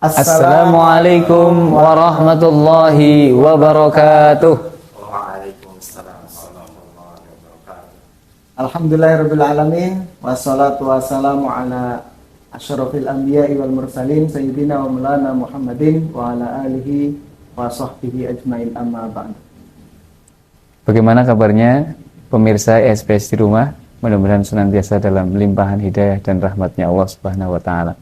Assalamualaikum warahmatullahi wabarakatuh. Waalaikumsalam warahmatullahi wabarakatuh. Alhamdulillahirabbil alamin wassalatu wassalamu ala asyrafil anbiya'i wal mursalin sayyidina wa maulana Muhammadin wa ala alihi wa sahbihi ajmain amma ba'd. Bagaimana kabarnya pemirsa SPS di rumah? Mudah-mudahan senantiasa dalam limpahan hidayah dan rahmatnya Allah Subhanahu wa taala.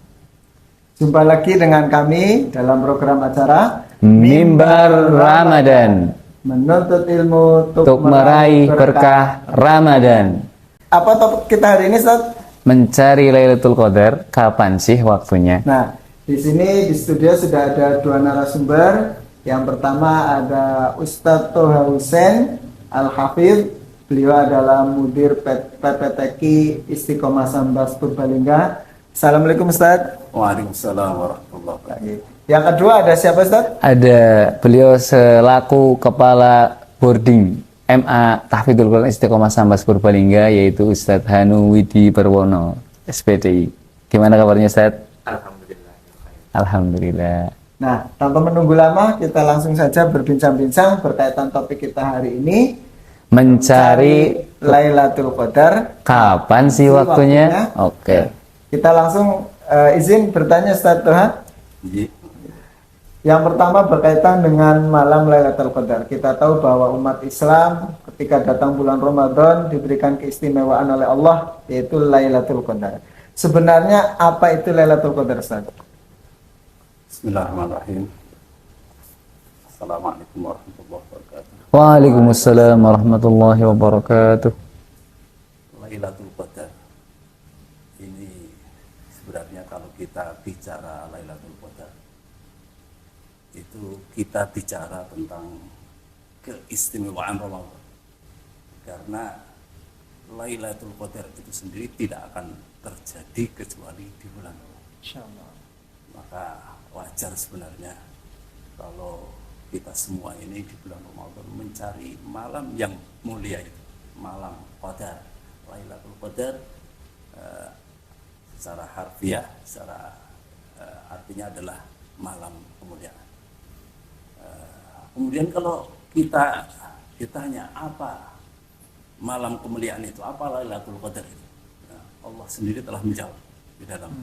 Jumpa lagi dengan kami dalam program acara Mimbar Ramadan, menuntut ilmu untuk meraih berkah Ramadan. Apa topik kita hari ini, Ustaz? Mencari Lailatul Qadar, kapan sih waktunya? Nah, di sini di studio sudah ada dua narasumber. Yang pertama ada Ustadz Toha Hussein Al-Hafidh. Beliau adalah Mudir PPTQ Istiqomah Sambas Purbalingga. Assalamualaikum Ustadz. Waalaikumsalam warahmatullahi wabarakatuh. Yang kedua ada siapa Ustadz? Ada beliau selaku Kepala Boarding MA Tahfidzul Quran Istiqomah Sambas Purbalingga, yaitu Ustadz Hanu Widi Perwono, SPDI. Gimana kabarnya Ustadz? Alhamdulillah. Alhamdulillah. Nah, tanpa menunggu lama, kita langsung saja berbincang-bincang berkaitan topik kita hari ini. Mencari Lailatul Qadar. kapan sih waktunya? Oke. Kita langsung izin bertanya Ustadz Toha. Yang pertama berkaitan dengan malam Lailatul Qadar. Kita tahu bahwa umat Islam ketika datang bulan Ramadan diberikan keistimewaan oleh Allah, yaitu Lailatul Qadar. Sebenarnya apa itu Lailatul Qadar, Ustaz? Bismillahirrahmanirrahim. Assalamualaikum warahmatullahi wabarakatuh. Waalaikumsalam warahmatullahi wabarakatuh. Lailatul Qadar ini sebenarnya kalau kita bicara Lailatul Qadar itu kita bicara tentang keistimewaan Ramadan, karena Lailatul Qadar itu sendiri tidak akan terjadi kecuali di bulan Ramadan. Insyaallah. Maka wajar sebenarnya kalau kita semua ini di bulan Ramadan mencari malam yang mulia itu, malam Qadar. Lailatul Qadar secara harfiah, secara artinya adalah malam kemuliaan. Kemudian kalau kita ditanya apa malam kemuliaan itu, apa Lailatul Qadar itu, Allah sendiri telah menjawab di dalam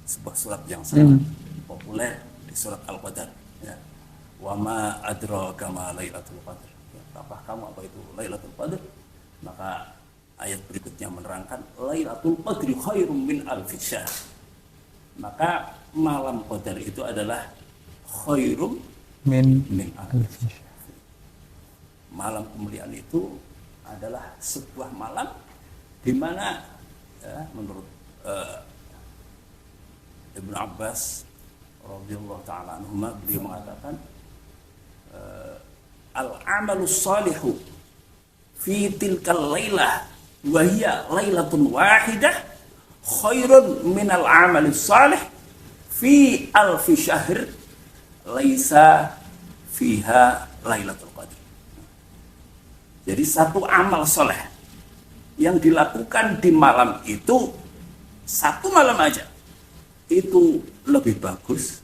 sebuah surat yang sangat populer, di surat Al-Qadar, ya. Wa ma adraka ma Lailatul Qadar. Ya, apakah kamu apa itu Lailatul Qadar? Maka ayat berikutnya menerangkan Lailatul Qadri khairum min alfi syahr. Maka malam Qadar itu adalah khairum min alfi syahr. Malam kemuliaan itu adalah sebuah malam di mana, ya, menurut Ibnu Abbas radhiyallahu ta'ala anhuma, beliau mengatakan al-amalus salihu fi tilkal lailah wa hiya lailatun wahidah khairun minal amalis salih fi alfi syahr laisa fiha Lailatul Qadar. Jadi satu amal soleh yang dilakukan di malam itu, satu malam aja, itu lebih bagus,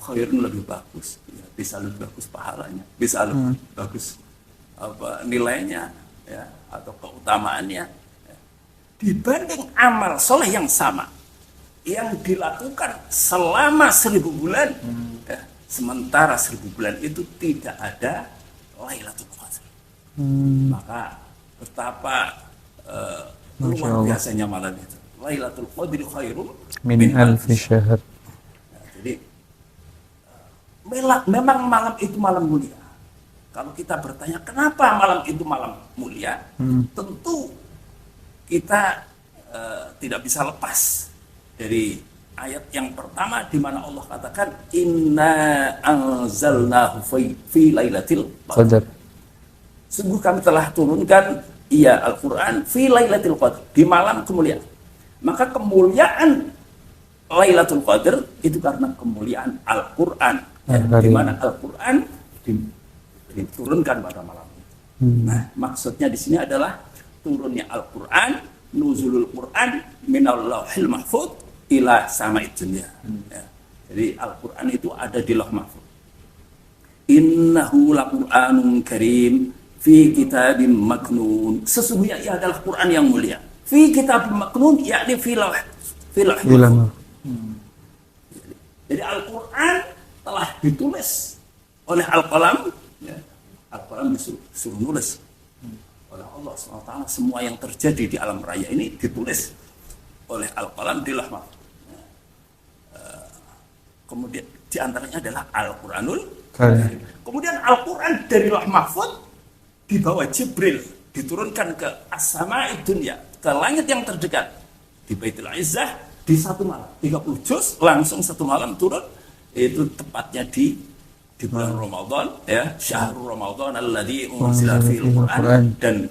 khairun lebih bagus, ya, bisa lebih bagus pahalanya, bisa lebih bagus apa nilainya, ya, atau keutamaannya, ya, dibanding amal soleh yang sama yang dilakukan selama 1000 bulan, ya, sementara 1000 bulan itu tidak ada Lailatul Qadar. Maka betapa luar biasanya malam itu. Lailatul Qadri khairum Min alfi syahr. Jadi memang malam itu malam mulia. Kalau kita bertanya kenapa malam itu malam mulia, tentu kita tidak bisa lepas dari ayat yang pertama di mana Allah katakan inna anzalnahu fi lailatul qadar. Qadar. Sungguh kami telah turunkan Al-Quran fi lailatul qadar, di malam kemuliaan. Maka kemuliaan Lailatul Qadar itu karena kemuliaan Al-Quran, di mana Al-Quran diturunkan pada malam itu. Nah, maksudnya di sini adalah turunnya Al-Quran, nuzulul Quran minal lauhil mahfuz ila sama'id dunya. Ya. Jadi Al-Quran itu ada di lauh mahfuz. Innahu laqur'anun karim fi kitabim maknun. Sesungguhnya ia adalah Quran yang mulia. Fi kitabim maknun, yakni fi lauh mahfuz. Jadi Al-Quran telah ditulis oleh Al-Qalam, ya. Al-Qalam disuruh nulis oleh Allah SWT. Semua yang terjadi di alam raya ini ditulis oleh Al-Qalam di lauh mahfuz. Kemudian diantaranya adalah Al-Quranul Karim. Kemudian Al-Quran dari lauh mahfuz dibawa Jibril, diturunkan ke as-sama'id dunya, ke langit yang terdekat di Baitul Izzah. Di satu malam, 30 juz langsung satu malam turun. Itu tepatnya di bulan Ramadan, ya, syahrul Ramadan alladzi unzila fil Qur'an, dan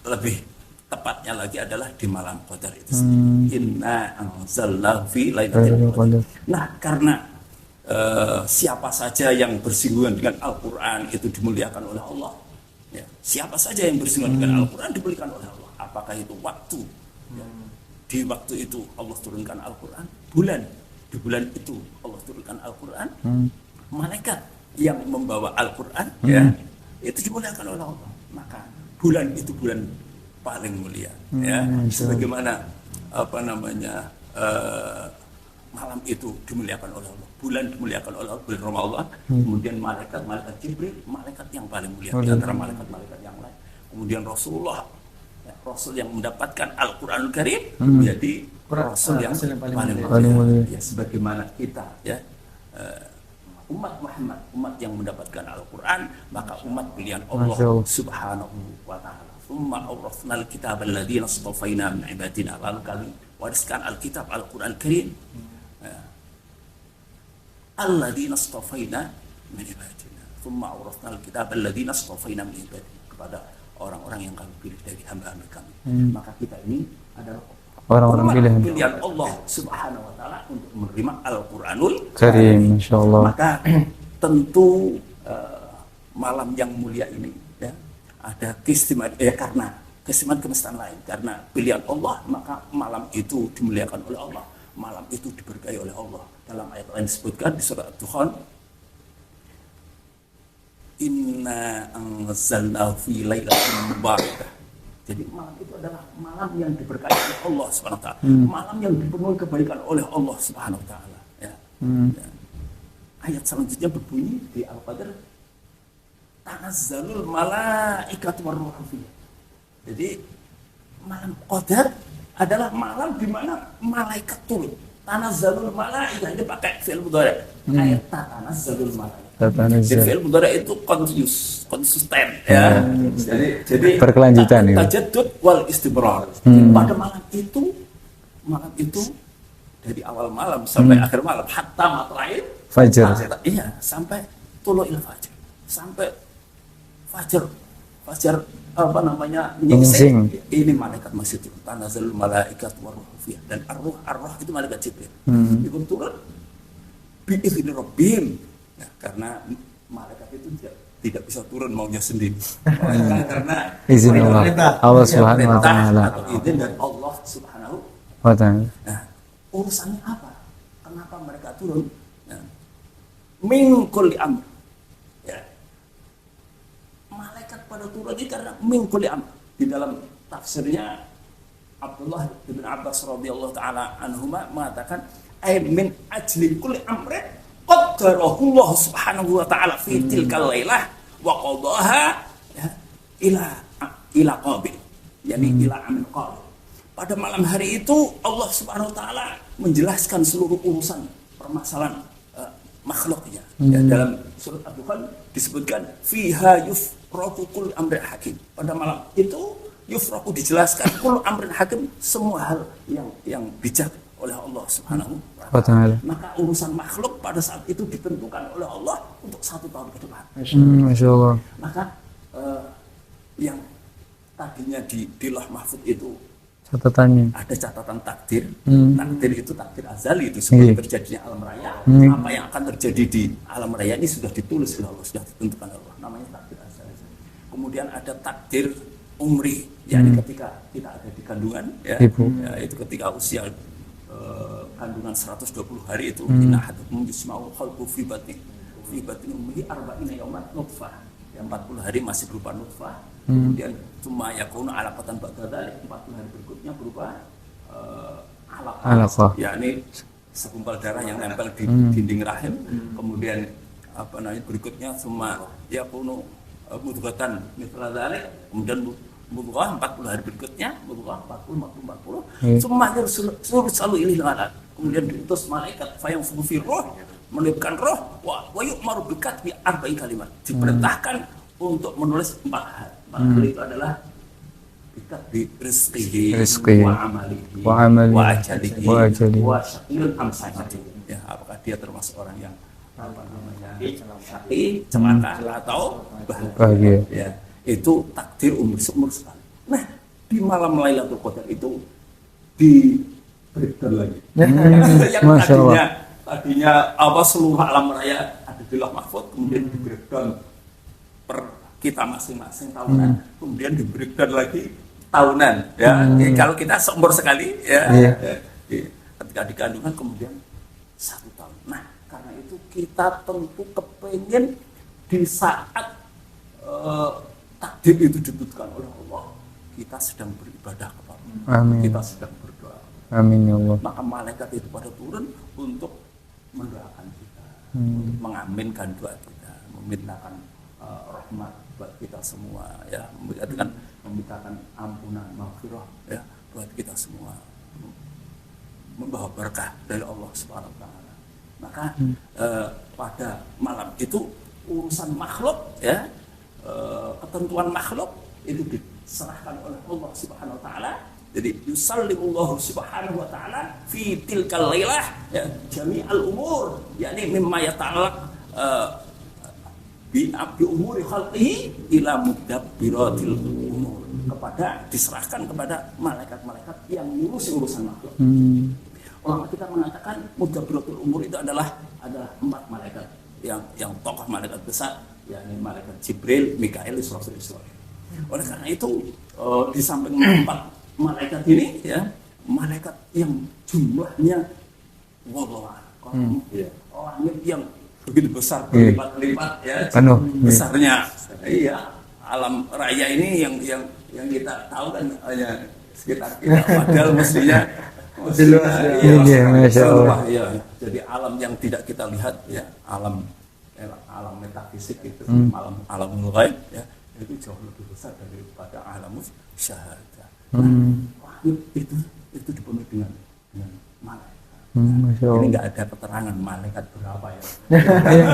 lebih tepatnya lagi adalah di malam Qadar itu sendiri. Inna anzalnahu fi lailatul qadar. Nah, karena siapa saja yang bersinggungan dengan Al-Qur'an itu dimuliakan oleh Allah. Ya, siapa saja yang bersinggungan dengan Al-Qur'an dimuliakan oleh Allah. Apakah itu waktu? Ya. Di waktu itu Allah turunkan Al-Quran, di bulan itu Allah turunkan Al-Quran, malaikat yang membawa Al-Quran, ya, itu dimuliakan oleh Allah. Maka bulan itu bulan paling mulia, ya. Sebagaimana malam itu dimuliakan oleh Allah, bulan dimuliakan oleh Allah, bulan Ramadan. Kemudian malaikat Jibril, malaikat yang paling mulia di antara malaikat-malaikat yang lain. Kemudian Rasulullah, Rasul yang mendapatkan Al-Quranul Karim menjadi Rasul yang paling mulia. Ya, sebagaimana kita, ya, umat Muhammad, umat yang mendapatkan Al-Quran, maka umat pilihan Allah Subhanahu wa Ta'ala. Tsumma awrasnal kitab alladziina astafaina min ibadina. Lalu kami wariskan Alkitab Al-Quran Karim, alladziina astafaina min ibadina. Tsumma awrasnal kitab alladziina astafaina min ibadina, kepada orang-orang yang kami pilih dari hamba-hamba kami. Maka kita ini adalah orang-orang pilihan Allah Subhanahu wa Ta'ala untuk menerima Al-Quranul Karim, insyaallah. Maka tentu malam yang mulia ini, ya, ada keistimewaan, karena keistimewaan kemestaan lain, karena pilihan Allah, maka malam itu dimuliakan oleh Allah, malam itu diberkahi oleh Allah. Dalam ayat lain disebutkan di surat Ad-Dukhan, inna anzalnahu fi lailatin mubarakah. Jadi malam itu adalah malam yang diberkahi oleh Allah Subhanahu wa Ta'ala, malam yang dipenuhi kebaikan oleh Allah Subhanahu wa Ta'ala, ya. Ya. Ayat selanjutnya berbunyi di Al-Qadr, tanazzalul malaikatu warruhu fiha. Jadi malam Qadar adalah malam di mana malaikat turun. Tanazzalul malaikah, ini pakai fi'il mudhari'. Ayat tanazzalul malaikah. Jadi fi'il mudhari' itu konsisten, ya. Jadi berkelanjutan itu. Tajaddud wal istimrar. Pada malam itu dari awal malam sampai akhir malam, hatta matla'il Fajar. Iya, sampai tulu'il fajar. Sampai fajar nyingsing. Ini malaikat masih turun. Tanazzalul malaikatu warruhu fiha. Dan ar-ruh itu malaikat Jibril. Itu turun bi'izni rabbihim. Ya, karena malaikat itu tidak bisa turun maunya sendiri. Karena izin Allah Subhanahu wa Ta'ala. Atau izin dari Allah Subhanahu wa Ta'ala. Nah, urusannya apa? Kenapa mereka turun? Ya. Min kulli amr. Ya. Malaikat pada turun ini karena min kulli amr. Di dalam tafsirnya Abdullah bin Abbas radhiyallahu taala anhuma mengatakan ay min ajli kulli amrin qaddarahu Subhanahu wa Ta'ala fi tilkal lailah wa qadaha, ya, ila qabil, yakni ila amin qabil. Pada malam hari itu Allah Subhanahu wa Ta'ala menjelaskan seluruh urusan permasalahan makhluknya. Ya, dalam surat Ad-Dukhan disebutkan fiha yufraqu kullu amrin hakim. Pada malam itu yufraku dijelaskan kullu amrin hakim, semua hal yang bijak oleh Allah Subhanahu wa ta'ala. Maka urusan makhluk pada saat itu ditentukan oleh Allah untuk 1 tahun ke depan. Masya Allah. Maka yang tadinya di Lauh Mahfuz itu Catatannya. ada catatan takdir. Takdir itu takdir azali, itu sebelum terjadinya alam raya. Apa yang akan terjadi di alam raya ini sudah ditulis oleh Allah, sudah ditentukan oleh Allah. Namanya takdir azali. Kemudian ada takdir umri, yakni ketika kita ada di kandungan, ya, itu ketika usia kandungan 120 hari itu, inna ahadakum yusma'u khalqu fi batni ummihi arba'ina yawman nutfah. Yang 40 hari masih berupa nutfah. Kemudian cuma yakunu alaqatan ba'da dzalik, 40 hari berikutnya berupa alaqah. Yakni segumpal darah yang nempel di dinding rahim. Kemudian berikutnya cuma yakunu mudghatan mithla dzalik, kemudian mudghah 40 hari berikutnya, mudghah 40, cuma selalu ilil malak. Kemudian diutus malaikat fayang fi roh, meniupkan roh, wa yu'maru bikat bi arba'in kalimat. Diperintahkan untuk menulis 4 hal. 4 hal itu adalah bikat bi rizqihi wa amalihi wa ajalihi wa syaqiyun am sa'id. Ya, apakah dia termasuk orang yang syaqi, celaka atau bahagia. Ya, itu takdir umur sekali. Nah, di malam Lailatul Qadar itu di breakdown lagi. Yang tadinya seluruh alam raya ada di Lauh Mahfuz, kemudian di breakdown per kita masing-masing tahunan, kemudian di breakdown lagi tahunan. Ya, kalau kita seumur sekali, ya, ketika di kandungan kemudian 1 tahun. Nah, karena itu kita tentu kepengen di saat takdir itu ditentukan oleh Allah, kita sedang beribadah kepada Allah, kita sedang berdoa. Amin ya Allah. Maka malaikat itu pada turun untuk mendoakan kita, untuk mengaminkan doa kita, memintakan rahmat buat kita semua, ya, memintakan ampunan, maghfirah, ya, buat kita semua, membawa berkah dari Allah Subhanahu wa taala. Maka pada malam itu urusan makhluk, ya, ketentuan makhluk itu diserahkan oleh Allah Subhanahu wa taala. Jadi yusallimullahu subhanahu wa ta'ala fi tilkal lailah, ya, jami'al umur, yakni mimma yata'allaq bi umuri khalqihi ila mudabbiratil umur, diserahkan kepada malaikat-malaikat yang ngurus urusan makhluk. Ulama kita mengatakan mudabbiratul umur itu adalah 4 malaikat yang tokoh malaikat besar, yakni malaikat Jibril, Mikail, Israfil. Oleh karena itu di samping 4 malaikat ini, ya, malaikat yang jumlahnya langit yang begitu besar, berlipat-lipat, ya, besarnya. Iya, alam raya ini yang kita tahu kan hanya sekitar kita, padahal mestinya Masya Allah. Ya, jadi alam yang tidak kita lihat, ya, alam metafisik itu, alam ghaib, ya, itu jauh lebih besar daripada alam syahadah. Itu dipenuhi dengan malaikat. Ini nggak ada keterangan malaikat berapa, ya.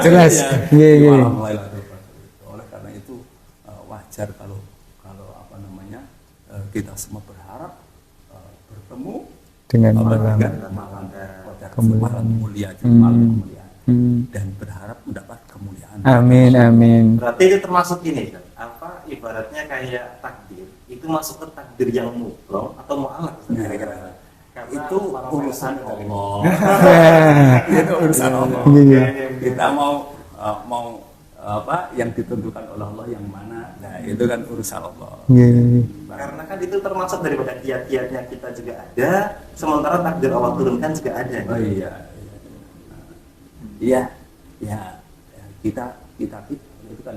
Jelas. Oleh karena itu wajar kalau kita semua berharap bertemu dengan malam mulia, malam kemuliaan, dan berharap mendapat kemuliaan. Amin. Berarti itu termasuk ini, ibaratnya kayak takdir. Itu masuk ke takdir yang mutlak atau mu'alaq kira-kira. Itu urusan Allah. Itu urusan Allah. Kita mau yang ditentukan oleh Allah yang mana? Nah, itu kan urusan Allah. Karena kan itu termasuk daripada kiat-kiatnya kita juga ada, sementara takdir Allah turunkan juga ada. Oh iya. Kita itu kan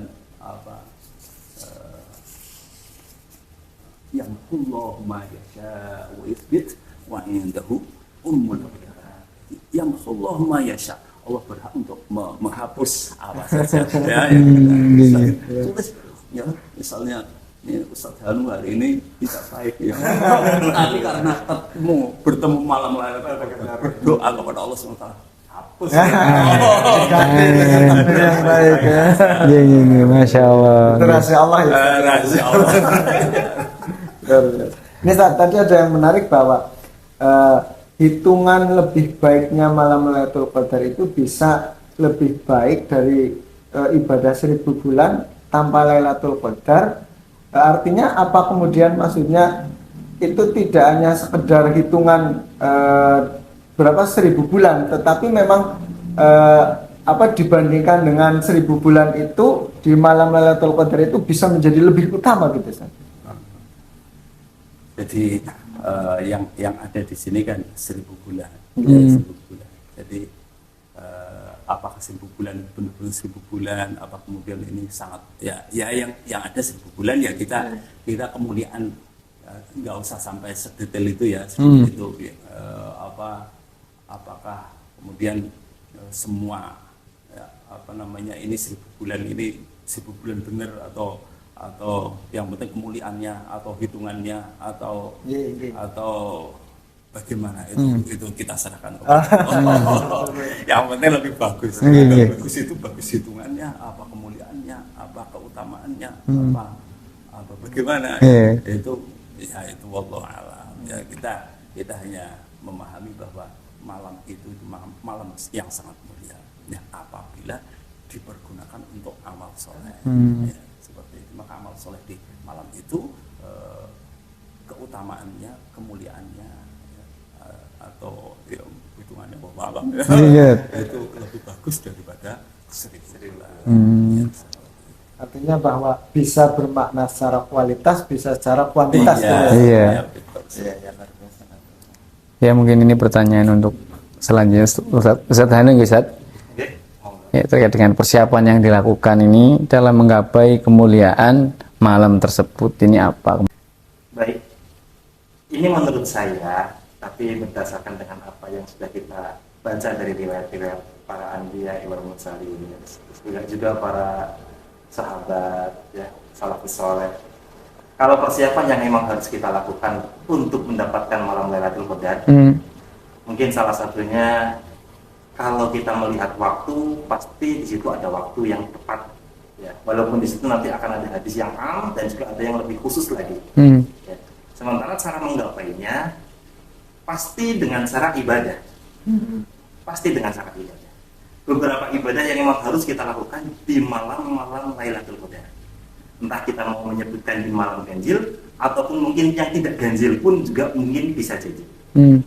yang Allahumma yasha wa itsbit wa indahu ummul kitab. Yang Allahumma yasha, Allah berhak untuk menghapus apa saja. Ya, misalnya ini Ustaz Hanu hari ini tidak baik, ya. Tapi karena bertemu malam berdoa kepada Allah SWT, hapus. Yang baik, ya. Masya Allah. Itu rahasia Allah, ya. Rahasia Allah. Ini tadi ada yang menarik bahwa hitungan lebih baiknya malam Lailatul Qadar itu bisa lebih baik dari ibadah 1000 bulan tanpa Lailatul Qadar. Artinya apa kemudian, maksudnya itu tidak hanya sekedar hitungan berapa 1000 bulan, tetapi memang dibandingkan dengan 1000 bulan itu di malam Lailatul Qadar itu bisa menjadi lebih utama gitu Ustaz. Jadi yang ada di sini kan 1000 bulan, 1000 bulan. Jadi apakah 1000 bulan benar-benar 1000 bulan? Apa kemudian ini sangat yang ada 1000 bulan ya kita kemuliaan nggak usah sampai sedetail itu ya seperti itu. Apakah kemudian semua ini 1000 bulan ini 1000 bulan benar atau yang penting kemuliaannya atau hitungannya atau bagaimana itu kita serahkan kepada Allah. Yang penting lebih bagus. Bagus itu bagus hitungannya, apa kemuliaannya, apa keutamaannya, apa bagaimana. Itu wallahu a'lam. Ya kita hanya memahami bahwa malam itu malam yang sangat mulia. Ya, apabila dipergunakan untuk amal soleh. Ya, seperti itu. Maka amal soleh di malam itu keutamaannya, kemuliaannya atau hitungannya malam itu lebih bagus daripada 1000 bulan. Artinya bahwa bisa bermakna secara kualitas, bisa secara kuantitas. Iya. Ya mungkin ini pertanyaan untuk selanjutnya Ustaz Hanu, Ustaz. Ya, terkait dengan persiapan yang dilakukan ini dalam menggapai kemuliaan malam tersebut, ini apa? Baik, ini menurut saya, tapi berdasarkan dengan apa yang sudah kita baca dari riwayat-riwayat para anbiya wal mursalin, juga para sahabat, ya, salafus saleh. Kalau persiapan yang memang harus kita lakukan untuk mendapatkan malam Lailatul Qadar, mungkin salah satunya kalau kita melihat waktu, pasti di situ ada waktu yang tepat. Ya, walaupun di situ nanti akan ada hadis yang am dan juga ada yang lebih khusus lagi. Ya. Sementara cara menggapainya pasti dengan cara ibadah. Pasti dengan cara ibadah. Beberapa ibadah yang memang harus kita lakukan di malam-malam Lailatul Qadar. Entah kita mau menyebutkan di malam ganjil ataupun mungkin yang tidak ganjil pun juga mungkin bisa jadi.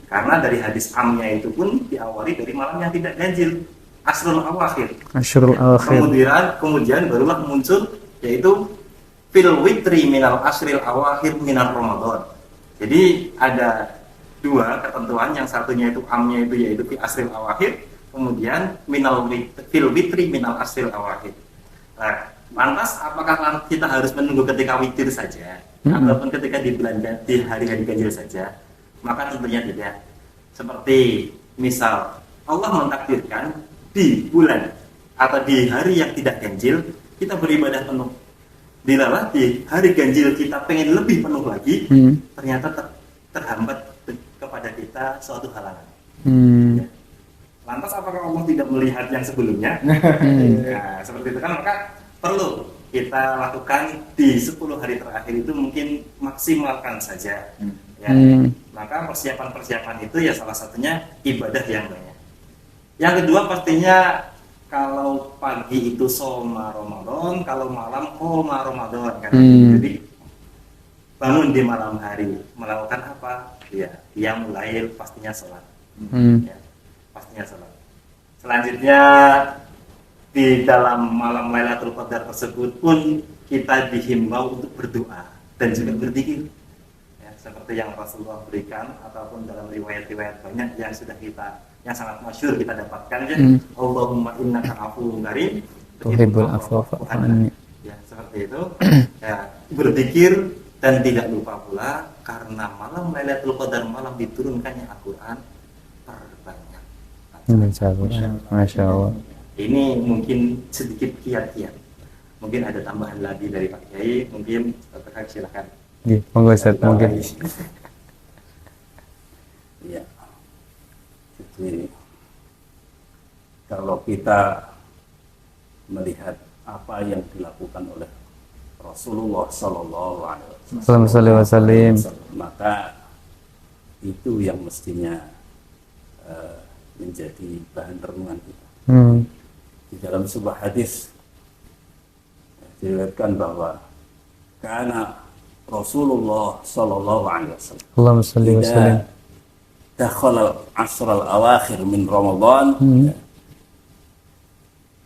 Karena dari hadis amnya itu pun diawali dari malam yang tidak ganjil, asrul awakhir. Kemudian barulah muncul yaitu fil witri minal asril awakhir minal Ramadan. Jadi ada dua ketentuan, yang satunya itu amnya itu yaitu fi asril awakhir, kemudian fil witri minal asril awakhir. Nah, lantas apakah kita harus menunggu ketika witir saja ataupun ketika di hari-hari ganjil saja? Maka tentunya tidak. Seperti misal Allah mentakdirkan di bulan atau di hari yang tidak ganjil kita beribadah penuh. Dilalah di hari ganjil kita pengen lebih penuh lagi, ternyata terhambat kepada kita suatu halangan. Ya. Lantas apakah Allah tidak melihat yang sebelumnya? Nah, seperti itu kan, maka perlu kita lakukan di 10 hari terakhir itu mungkin maksimalkan saja. Ya. Maka persiapan-persiapan itu ya salah satunya ibadah yang banyak. Yang kedua pastinya kalau pagi itu shoma Ramadan, kalau malam qoma Ramadan kan. Jadi bangun di malam hari melakukan apa? Ya, dia mulai pastinya sholat. Ya, pastinya sholat. Selanjutnya di dalam malam Lailatul Qadar tersebut pun kita dihimbau untuk berdoa dan juga berzikir. Seperti yang Rasulullah berikan ataupun dalam riwayat-riwayat banyak yang sudah yang sangat masyhur kita dapatkan, ya. Allahumma innaka afuwwun karim tuhibbul afwa fa'fu anni. Ya, seperti itu. Ya, berzikir dan tidak lupa pula karena malam Lailatul Qadar, malam diturunkannya Al-Qur'an, perbanyak. Masya Allah. Ini mungkin sedikit kiat-kiat. Mungkin ada tambahan lagi dari Pak Kiai, mungkin silakan. Monggo Ustaz, mungkin. Ya. Jadi kalau kita melihat apa yang dilakukan oleh Rasulullah Sallallahu Alaihi Wasallam. Allahumma sholli wa sallim. Maka itu yang mestinya menjadi bahan renungan kita. Di dalam sebuah hadis diriwayatkan bahwa karena Rasulullah Sallallahu Alaihi Wasallam Allahumma sholli wa sallim. dakhala al-ashr al-awakhir min Ramadan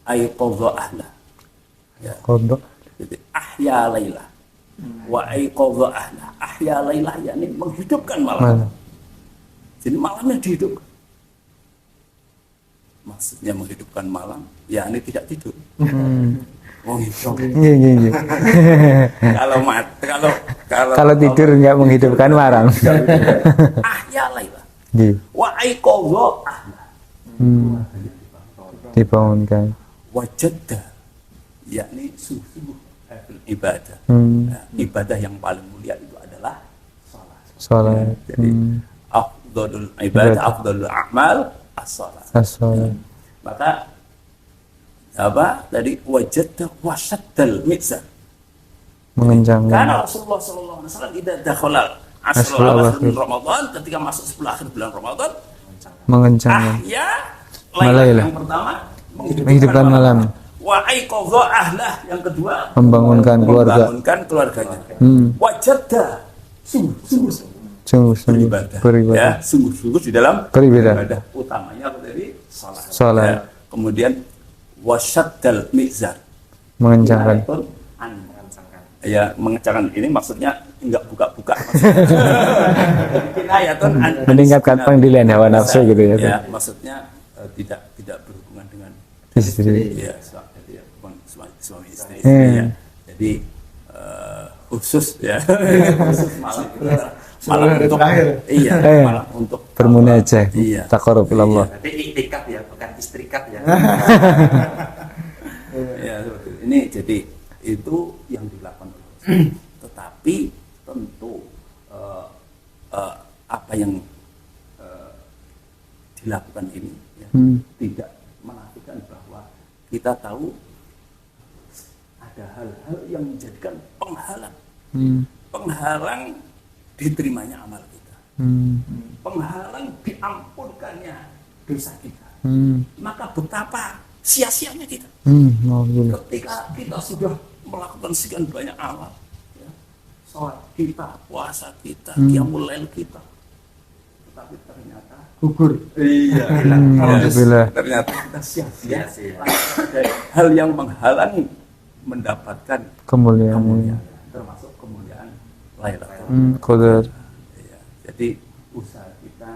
ayqadha ahla. Ya. Qadha. Jadi ahya lailah wa ayqadha ahla. Ahya lailah yakni menghidupkan malam. Jadi malamnya dihidupkan. Maksudnya menghidupkan malam, yakni tidak tidur. Oh, hidup. Iya. Kalau tidur nggak menghidupkan malam. Ahya lailah Iya. wa ayqadha ahla. Dibangunkan. Wajadda yakni sungguh-sungguh ibadah. Nah, ibadah yang paling mulia itu adalah salat. Sholat. Jadi afdhalul ibadah, afdhalul a'mal as-salat. As-sholat. Maka apa tadi wajadda wasaddal mizan. Mengencangkan. Karena Rasulullah sallallahu alaihi wasallam tidak dakhala asrul awakhir Ramadan, ketika masuk 10 akhir bulan Ramadan, Mengencangkan. ahya Malailah. yang pertama Menghidupkan malam. wa aiqadha ahlah yang kedua Membangunkan keluarga. membangunkan keluarganya. Wajadda sungguh Sungguh beribadah. ya sungguh-sungguh di dalam Beribadah. ibadah utamanya dari salat. Salat. Ya. Kemudian wasyaddal mizan. Mengencangkan. Ya, mengencangkan ini maksudnya enggak buka-buka. Meningkatkan pendirian hawa nafsu gitu ya. Ya, maksudnya tidak berhubungan dengan Istri. ya, suami istri. Ya. Jadi khusus ya. Khusus malam untuk iya, malam untuk Bermunajah. Iya. Taqarrub ilallah. Tapi iktikaf ya, bukan istrikat ya. Ya, seperti itu. Ini jadi itu yang dilakukan oleh Rasul. Tetapi tentu apa yang dilakukan ini ya, tidak menafikan bahwa kita tahu ada hal-hal yang menjadikan penghalang diterimanya amal kita, penghalang diampunkannya dosa kita. Maka betapa sia-sianya kita ketika kita sudah melakukan sekian banyak amal, ya, sholat kita, puasa kita, qiyamul lail kita, tetapi ternyata Gugur. iya, Alhamdulillah. ternyata kita sia-sia. Ada hal yang menghalangi mendapatkan Kemuliaan. termasuk kemuliaan Lailatul Qadar. Ya, jadi usaha kita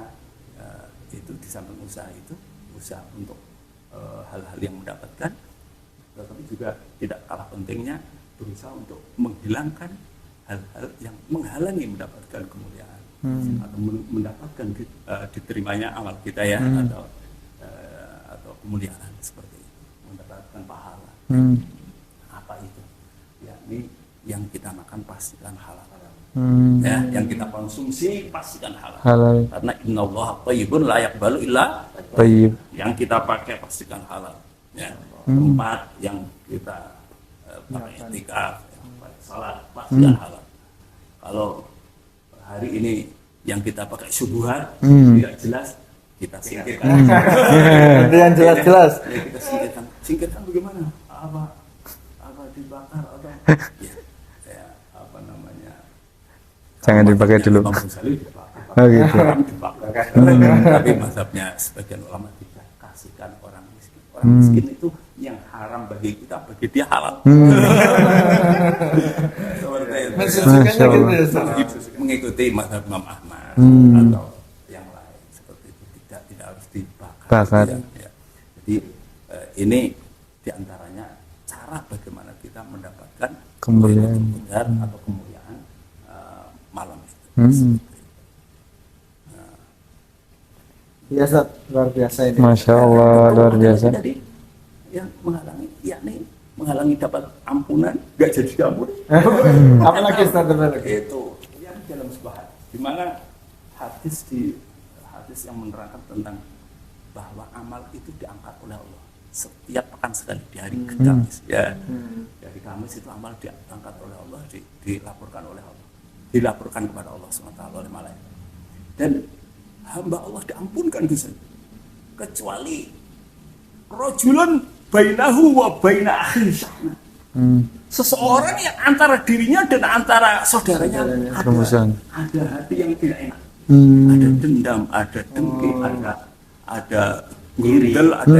itu di samping usaha itu usaha untuk hal-hal yang mendapatkan, tetapi juga tidak kalah pentingnya berusaha untuk menghilangkan hal-hal yang menghalangi mendapatkan kemuliaan atau mendapatkan diterimanya amal kita ya, atau kemuliaan seperti itu, mendapatkan pahala. Apa itu? Yakni yang kita makan pastikan halal. Ya, yang kita konsumsi pastikan halal. Halal. Karena innallaha thayyibun la yaqbalu illa Tayyib. yang kita pakai pastikan halal. Ya, tempat yang kita pakai iktikaf, pakai salat pastikan halal. Kalau hari ini yang kita pakai syubhat tidak jelas, kita singkirkan. Yang jelas-jelas. Ya, kita singkirkan bagaimana? Apa dibakar atau ya, apa namanya? Jangan dipakai dulu. Imam Ghazali dibakar. Oh gitu. Haram dibakar. Tapi mazhabnya sebagian ulama tidak kasihkan orang miskin. Orang miskin itu yang haram bagi kita, bagi dia halal. Seperti itu. Masya Allah. Mengikuti mazhab Imam Ahmad atau yang lain seperti itu, tidak harus dibakar. Bakar. Ya. Jadi ini diantaranya cara bagaimana kita mendapatkan Kemuliaan. Qadar atau kemuliaan malam itu. Biasa, luar biasa ini. Masya Allah, luar biasa. Jadi yang menghalangi, yakni menghalangi dapat ampunan, gak jadi diampuni. Apalagi Ustaz lagi? Itu yang dalam sebuah hadis, di mana hadis yang menerangkan tentang bahwa amal itu diangkat oleh Allah setiap pekan sekali di hari Kamis ya. Dari Kamis itu amal diangkat oleh Allah, dilaporkan oleh Allah, dilaporkan kepada Allah SWT oleh malaikat. Dan hamba Allah diampunkan dosa, kecuali rajulun bainahu wa baina akhihi syahna. Seseorang yang antara dirinya dan antara saudaranya ada hati yang tidak enak, ada dendam, ada dengki, ada ngiril, ada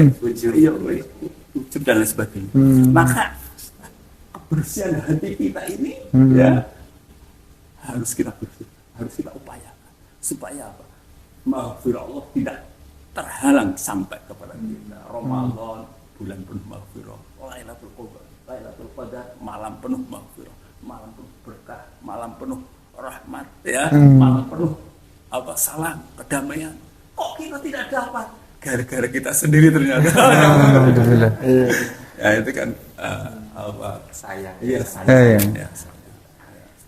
ujub dan lain sebagainya. Maka kebersihan hati kita ini ya harus kita bersih, harus kita upayakan supaya apa? Maghfirah Allah tidak terhalang sampai kepada kita. Ramadan bulan penuh maghfirah, Lailatul Qadar malam penuh maghfirah, malam penuh berkah, malam penuh rahmat ya, malam penuh salam, kedamaian. Kok kita tidak dapat? Gara-gara kita sendiri ternyata. Alhamdulillah. Ya itu kan sayang. Iya, sayang. Ya, sayang.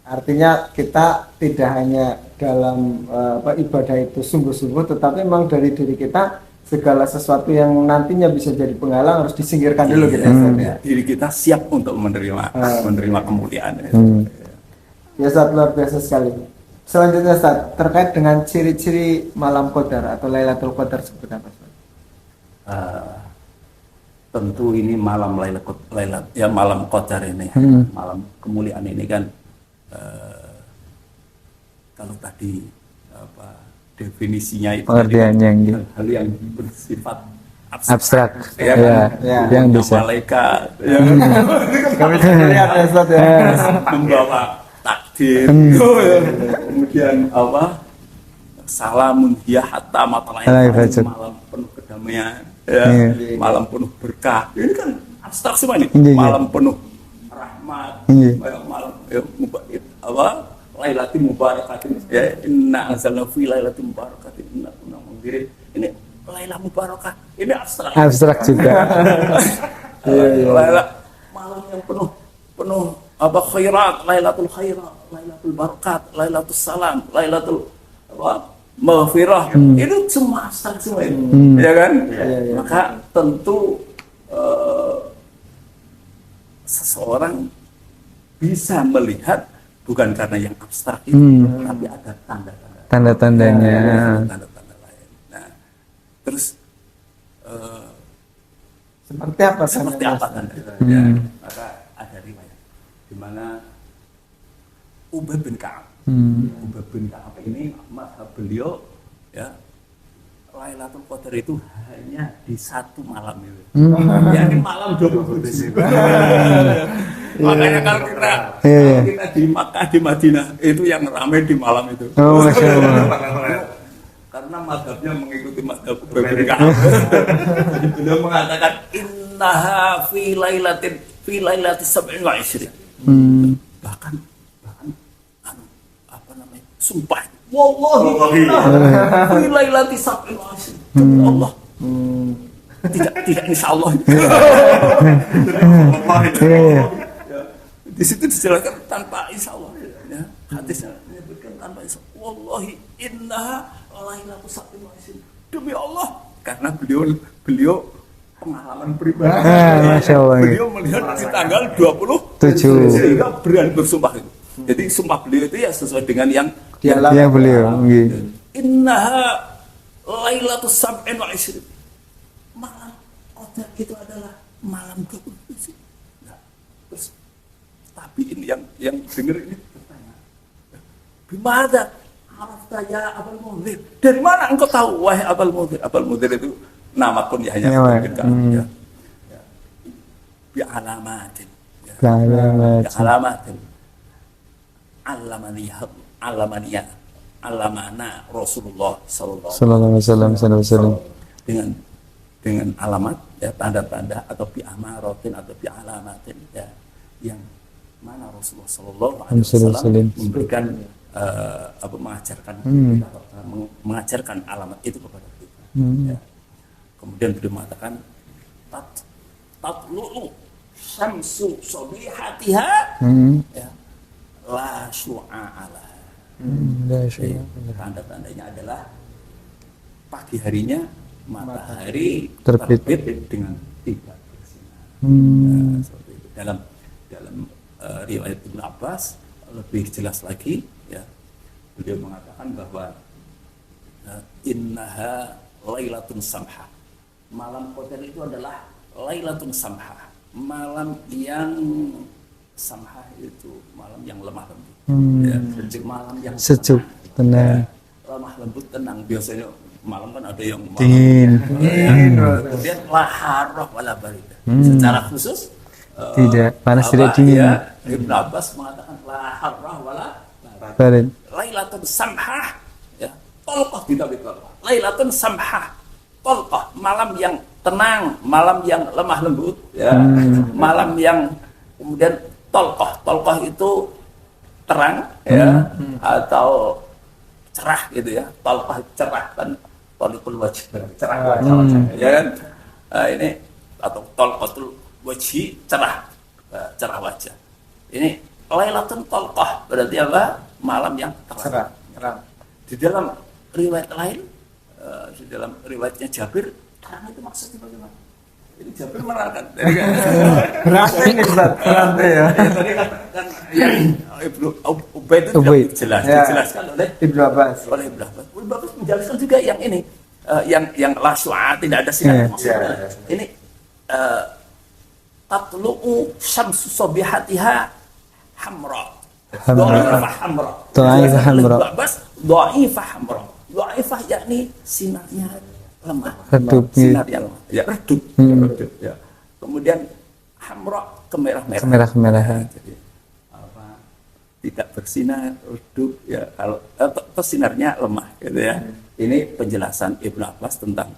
Artinya kita tidak hanya dalam ibadah itu sungguh-sungguh, tetapi memang dari diri kita segala sesuatu yang nantinya bisa jadi penghalang harus disingkirkan dulu gitu ya. Diri kita siap untuk menerima kemuliaan. Ya Ustaz, luar biasa sekali. Selanjutnya Ustaz, terkait dengan ciri-ciri malam Qadar atau Lailatul Qadar seperti apa Ustaz? Tentu ini malam malam Qadar ini, malam kemuliaan ini kan kalau tadi definisinya itu pengertiannya hal yang bersifat abstrak ya, yang bisa malaikat Kami lihat ya Ustaz ya. membawa takdir, kemudian salamun hiya hatta matla'il fajr, malam penuh kedamaian ya, malam penuh berkah. Ini kan abstrak semua ini. Malam penuh rahmat, malam Lailatul Mubarakatin ya, inna anzalna fi lailatul mubarakatin inna kunna mundzirin. Ini Lailatul Mubarakah. Ini abstrak juga. Malam yang penuh khairat, Lailatul Khairat, Lailatul Barakat, Lailatul Salam, Lailatul Maghfirah. Itu semua abstrak semua ini. Ya kan? Maka tentu seseorang bisa melihat bukan karena yang abstrak itu, tapi ada tanda-tandanya. Tanda-tanda lain. Nah, terus Seperti apa tanda? Ya, maka ada riwayat di mana Ubay bin Ka'ab. Ubay bin Ka'ab ini mazhab beliau ya, Lailatul Qadar itu hanya di satu malam itu. Ya, ini malam 20. Makanya kalau kita di Makkah, di Madinah itu yang ramai di malam itu. Oh, Masya Allah. Karena mazhabnya mengikuti mazhab Ubay bin Ka'ab. Jadi beliau mengatakan innaha fi lailatis sab'in wa ishrin. Bahkan sumpah wallahi fi lailatis sab'in wa ishrin. Allah. Tidak insyaallah. Di situ dijelaskan tanpa insyaallah ya. Hadisnya menyebutkan tanpa insyaallah. Wallahi innaha lailatul sab'in wa ishrin. Demi Allah, karena beliau pengalaman pribadi. Masya Allah. Beliau melihat di tanggal 27 sehingga berani bersumpah itu. Jadi sumpah beliau itu ya sesuai dengan yang beliau. Innaha lailatul sab'in wa ishrin. Malam Qadar itu adalah malam 27. Nah, terus tapi ini yang dengar ini bertanya, bimana arafta ya Abul Mundhir? Dari mana engkau tahu wahai Abul Mundhir? Abul Mundhir itu nama kunyahnya ya. Bi alamatin. Alamatin. Alamana Rasulullah sallallahu alaihi wasallam dengan alamat ya, tanda-tanda atau bi amaratin atau bi alamatin ya, yang mana Rasulullah sallallahu alaihi wasallam memberikan mengajarkan alamat itu kepada kita. Ya. Kemudian beliau mengatakan tatlu'u syamsu sabihatiha ya, la syu'a'ala. Tanda-tandanya adalah pagi harinya matahari terbit dengan tidak bersinar. Seperti itu. Dalam riwayat Ibnu Abbas lebih jelas lagi, ya, beliau mengatakan bahwa innaha lailatun samha. Malam Qadar itu adalah lailatun samha, malam yang samha itu malam yang lemah lembut, ya, sejuk, malam yang Sejuk, tenang. Ya, lemah lembut, tenang. Biasanya malam kan ada yang malam, Dingin. ya. Kemudian la harrah wala baridah. Secara khusus Tidak panas, tidak apa, dingin. ya, Ibnu Abbas mengatakan la harrah wala baridah. Barin. Lailatun samhah, ya, tolqah ditabik Allah. Lailatun samhah, tolqah, malam yang tenang, malam yang lemah lembut, ya, malam yang kemudian tolqah. Tolqah itu terang, ya, atau cerah gitu ya. Tolqah cerah kan, tolikul wajh, cerah wajah, ya kan? Ini atau tolqatul wajhi, cerah, cerah wajah. Ini lailatun tolqah berarti apa? Malam yang terang. Di dalam riwayat lain, di dalam riwayatnya Jabir, terang itu maksudnya bagaimana? Ini Jabir menerangkan. Berarti nih Ustaz, berarti ya. Tadi kan yang Ibnu Ubaid itu Ubaid. jelas, Ya. dijelaskan oleh Ibnu Abbas. Ibnu Abbas. Ibnu Abbas menjelaskan juga yang ini, yang la syu'a, tidak ada sinar. Ya. Maksudnya, ini tatlu'u syamsu sabihatiha hamra. Dha'ifah hamra. Dha'ifah hamra. Ibnu Abbas, dha'ifah hamra. Dha'ifah yakni sinarnya lemah. Redup. Sinar yang lemah. Ya, redup. Redup, ya. Kemudian hamra, kemerah-merah. Kemerah-kemerahan. Jadi apa, tidak bersinar, redup, ya, kalau atau sinarnya lemah gitu ya. Ini penjelasan Ibnu Abbas tentang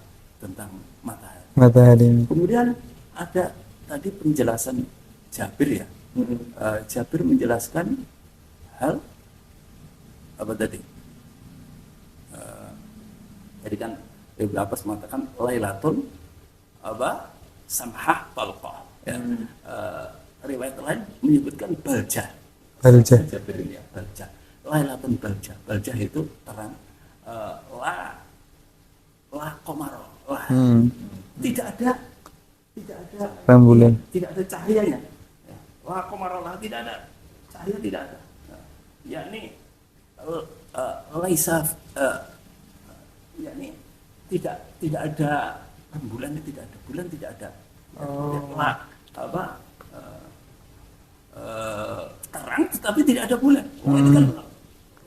matahari. Matahari. Kemudian ada tadi penjelasan Jabir, ya. Jabir menjelaskan hal apa tadi? Jadi kan Ibnu Abbas mengatakan lailatun apa? Samhah talqah. Ya. Riwayat lain menyebutkan baljah. Baljah. Jabir ini ya, baljah. Lailatun baljah. Baljah itu terang. La qamara. Tidak ada Rembulan. tidak ada cahayanya. Ya. La qamara, tidak ada cahaya, tidak ada. Yakni laisa, yakni tidak ada rembulan, tidak ada bulan, tidak ada. Terang tetapi tidak ada bulan. Ini kan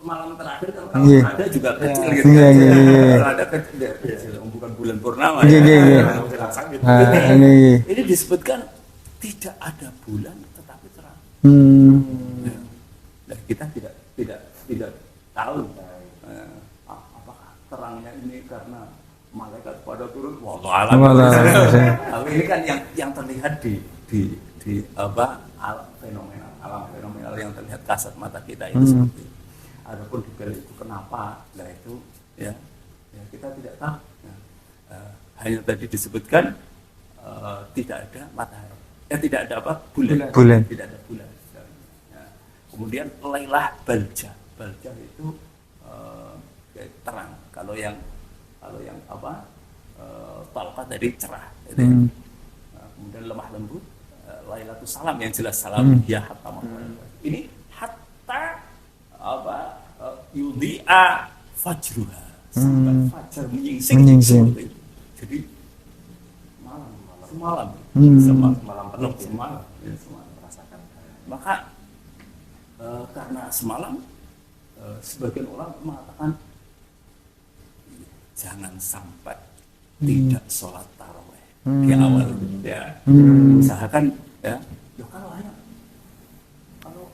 malam terakhir kalau ada juga kecil gitu. Kalau ada kecil, bukan bulan purnama. Ini disebutkan tidak ada bulan tetapi terang. Dan kita tidak tahu apakah terangnya ini karena malaikat pada turun. Wallahu a'lam. Tapi ini kan yang terlihat di apa, alam fenomenal yang terlihat kasat mata kita itu seperti itu. Adapun di balik itu kenapa? Nah itu ya kita tidak tahu. Hanya tadi disebutkan tidak ada matahari. Tidak ada apa? Bulan. Tidak ada bulan. Kemudian lailah baljah. Baljah itu terang. Kalau yang apa? Talqah tadi cerah. Gitu. Kemudian lemah lembut. Lailatul salam yang jelas salam ya hatta ini hatta apa yudhi'a fajruha sampai fajar menyingsing. Jadi semalam penuh semalam merasakan. Maka karena semalam sebagian orang mengatakan jangan sampai tidak sholat tarawih di awal ya. Usahakan ya kalau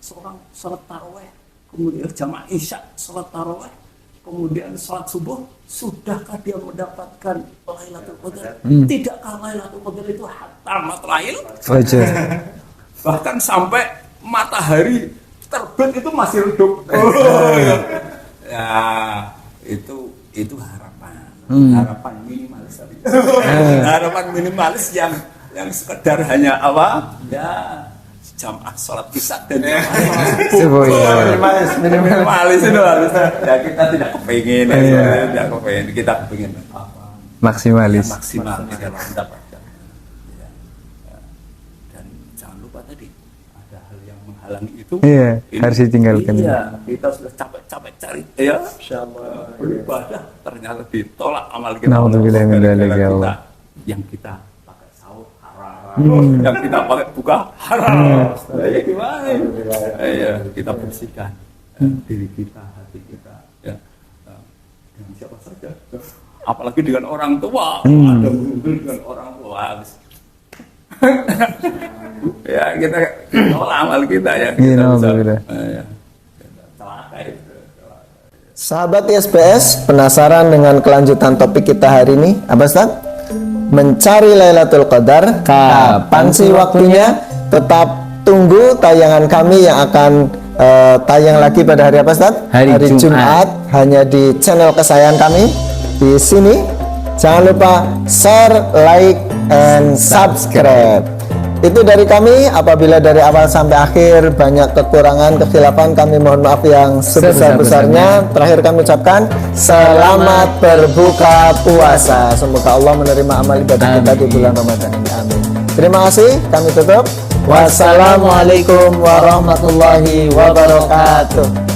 seorang sholat tarawih, kemudian jamaah isya sholat tarawih, kemudian sholat subuh, sudahkah dia mendapatkan Lailatul Qadar? Tidakkah Lailatul Qadar itu hatta matla'il Fajar. bahkan sampai matahari terbit itu masih redup. Ya itu harapan minimalis. Harapan minimalis yang sekedar hanya apa? Ya jamaah sholat isya dan minimalis itu harus. Ya kita tidak kepingin, kita kepingin apa? Maksimalis. Maksimal kita mendapatkan. menghalangi itu. Iya, harus ditinggalkan. Iya, kita sudah capek-capek cari ya. Beribadah ternyata ditolak amal kita. Naudzubillah min dzalik, ya Gara-gara Allah. yang kita pakai sahur haram, yang kita pakai buka haram. Ya gimana? Ya, kita bersihkan diri kita, hati kita, ya. Dengan siapa saja. Apalagi dengan orang tua, ada hubungan dengan orang tua habis. Ya kita tolak amal kita ya. Iya, Kita bisa, alhamdulillah. ya, celaka itu. Sahabat ISPS, penasaran dengan kelanjutan topik kita hari ini? Apa Ustaz? Mencari Lailatul Qadar. Kapan sih waktunya? Tetap tunggu tayangan kami yang akan tayang lagi pada hari apa Ustaz? Hari Jumat. Hanya di channel kesayangan kami di sini. Jangan lupa share, like, and subscribe. Itu dari kami. Apabila dari awal sampai akhir banyak kekurangan, kekhilafan, kami mohon maaf yang sebesar-besarnya. Terakhir kami ucapkan selamat berbuka puasa. Semoga Allah menerima amal ibadah kita di bulan Ramadan ini. Amin. Terima kasih. Kami tutup. Wassalamualaikum warahmatullahi wabarakatuh.